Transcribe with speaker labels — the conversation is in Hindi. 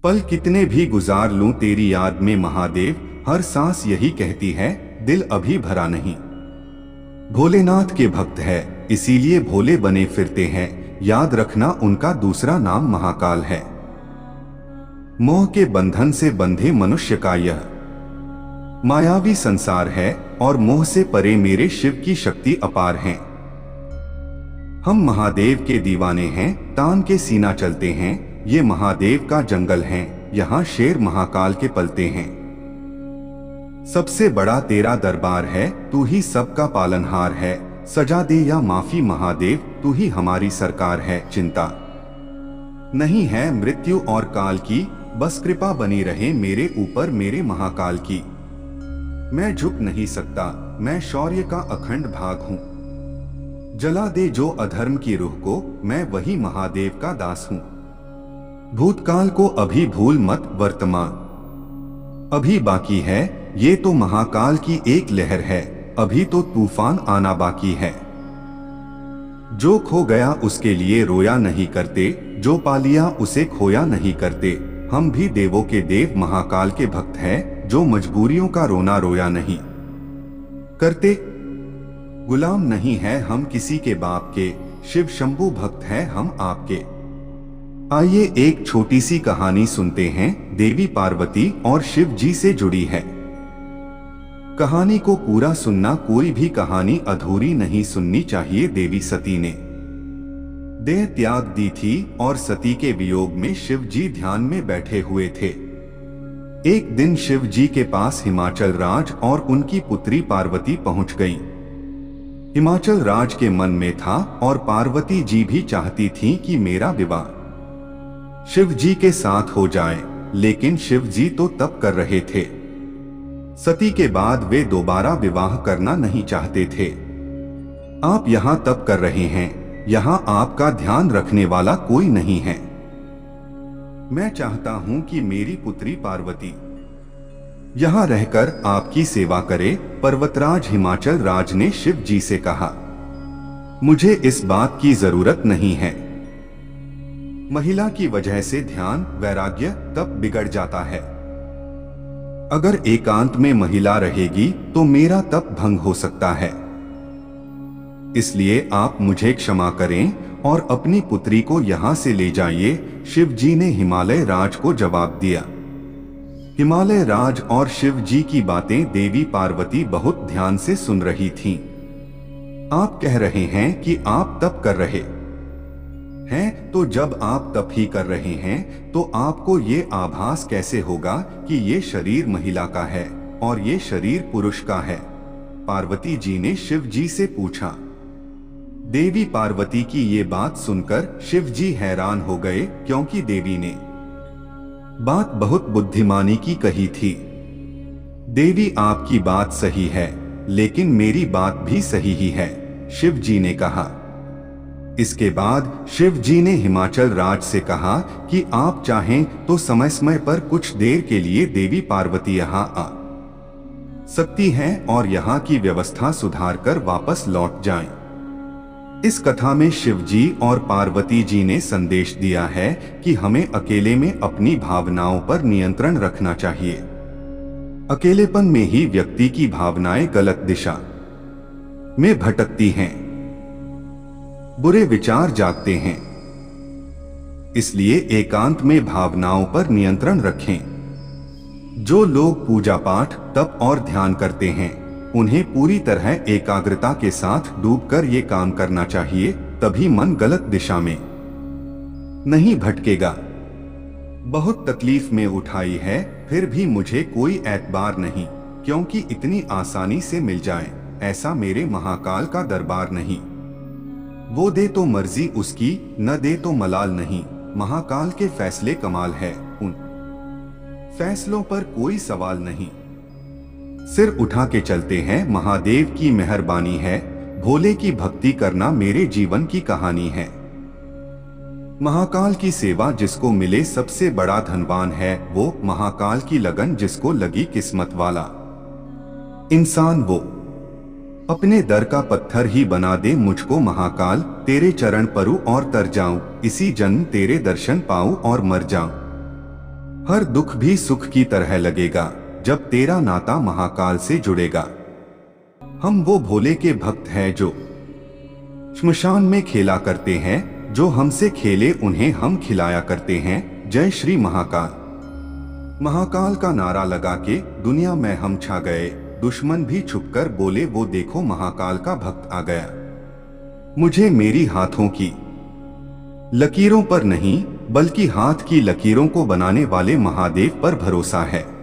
Speaker 1: पल कितने भी गुजार लूं तेरी याद में महादेव, हर सांस यही कहती है दिल अभी भरा नहीं। भोलेनाथ के भक्त है इसीलिए भोले बने फिरते हैं, याद रखना उनका दूसरा नाम महाकाल है। मोह के बंधन से बंधे मनुष्य का यह मायावी संसार है और मोह से परे मेरे शिव की शक्ति अपार है। हम महादेव के दीवाने हैं, तान के सीना चलते हैं, ये महादेव का जंगल है, यहाँ शेर महाकाल के पलते हैं। सबसे बड़ा तेरा दरबार है, तू ही सबका पालनहार है, सजा दे या माफी महादेव, तू ही हमारी सरकार है। चिंता नहीं है मृत्यु और काल की, बस कृपा बनी रहे मेरे ऊपर मेरे महाकाल की। मैं झुक नहीं सकता, मैं शौर्य का अखंड भाग हूँ, जला दे जो अधर्म की रूह को, मैं वही महादेव का दास हूँ। भूतकाल को अभी भूल मत, वर्तमान अभी बाकी है, ये तो महाकाल की एक लहर है, अभी तो तूफान आना बाकी है। जो खो गया उसके लिए रोया नहीं करते, जो पा लिया उसे खोया नहीं करते। हम भी देवों के देव महाकाल के भक्त हैं, जो मजबूरियों का रोना रोया नहीं करते। गुलाम नहीं है हम किसी के बाप के, शिव शंभु भक्त हैं हम आपके। आइए एक छोटी सी कहानी सुनते हैं, देवी पार्वती और शिव जी से जुड़ी है। कहानी को पूरा सुनना, कोई भी कहानी अधूरी नहीं सुननी चाहिए। देवी सती ने देह त्याग दी थी और सती के वियोग में शिव जी ध्यान में बैठे हुए थे। एक दिन शिव जी के पास हिमाचल राज और उनकी पुत्री पार्वती पहुंच गईं। हिमाचल राज के मन में था और पार्वती जी भी चाहती थीं कि मेरा विवाह शिव जी के साथ हो जाए, लेकिन शिव जी तो तप कर रहे थे। सती के बाद वे दोबारा विवाह करना नहीं चाहते थे। आप यहाँ तप कर रहे हैं, यहाँ आपका ध्यान रखने वाला कोई नहीं है। मैं चाहता हूँ कि मेरी पुत्री पार्वती यहाँ रहकर आपकी सेवा करे। पर्वतराज हिमाचल राज ने शिव जी से कहा, मुझे इस बात की जरूरत नहीं है। महिला की वजह से ध्यान, वैराग्य, तप बिगड़ जाता है। अगर एकांत में महिला रहेगी तो मेरा तप भंग हो सकता है। इसलिए आप मुझे क्षमा करें और अपनी पुत्री को यहां से ले जाइए। शिव जी ने हिमालय राज को जवाब दिया। हिमालय राज और शिव जी की बातें देवी पार्वती बहुत ध्यान से सुन रही थीं। आप कह रहे हैं कि आप तप कर रहे हैं, तो जब आप तप ही कर रहे हैं तो आपको ये आभास कैसे होगा कि ये शरीर महिला का है और ये शरीर पुरुष का है? पार्वती जी ने शिव जी से पूछा। देवी पार्वती की ये बात सुनकर शिव जी हैरान हो गए, क्योंकि देवी ने बात बहुत बुद्धिमानी की कही थी। देवी आपकी बात सही है, लेकिन मेरी बात भी सही ही है, शिव जी ने कहा। इसके बाद शिव जी ने हिमाचल राज से कहा कि आप चाहें तो समय समय पर कुछ देर के लिए देवी पार्वती यहाँ आ सकती हैं और यहाँ की व्यवस्था सुधार कर वापस लौट जाएं। इस कथा में शिव जी और पार्वती जी ने संदेश दिया है कि हमें अकेले में अपनी भावनाओं पर नियंत्रण रखना चाहिए। अकेलेपन में ही व्यक्ति की भावनाएं गलत दिशा में भटकती हैं, बुरे विचार जागते हैं। इसलिए एकांत में भावनाओं पर नियंत्रण रखें। जो लोग पूजा पाठ, तप और ध्यान करते हैं, उन्हें पूरी तरह एकाग्रता के साथ डूबकर ये काम करना चाहिए, तभी मन गलत दिशा में नहीं भटकेगा। बहुत तकलीफ में उठाई है, फिर भी मुझे कोई एतबार नहीं, क्योंकि इतनी आसानी से मिल जाए ऐसा मेरे महाकाल का दरबार नहीं। वो दे तो मर्जी उसकी, न दे तो मलाल नहीं। महाकाल के फैसले कमाल है, उन फैसलों पर कोई सवाल नहीं। सिर उठा के चलते हैं, महादेव की मेहरबानी है। भोले की भक्ति करना मेरे जीवन की कहानी है। महाकाल की सेवा जिसको मिले सबसे बड़ा धनवान है वो। महाकाल की लगन जिसको लगी किस्मत वाला इंसान वो। अपने दर का पत्थर ही बना दे मुझको महाकाल, तेरे चरण परूं और तर जाऊं, इसी जन्म तेरे दर्शन पाऊं और मर जाऊं। हर दुख भी सुख की तरह लगेगा जब तेरा नाता महाकाल से जुड़ेगा। हम वो भोले के भक्त हैं जो श्मशान में खेला करते हैं, जो हमसे खेले उन्हें हम खिलाया करते हैं। जय श्री महाकाल। महाकाल का नारा लगा के दुनिया में हम छा गए, दुश्मन भी छुपकर बोले वो देखो महाकाल का भक्त आ गया। मुझे मेरी हाथों की लकीरों पर नहीं बल्कि हाथ की लकीरों को बनाने वाले महादेव पर भरोसा है।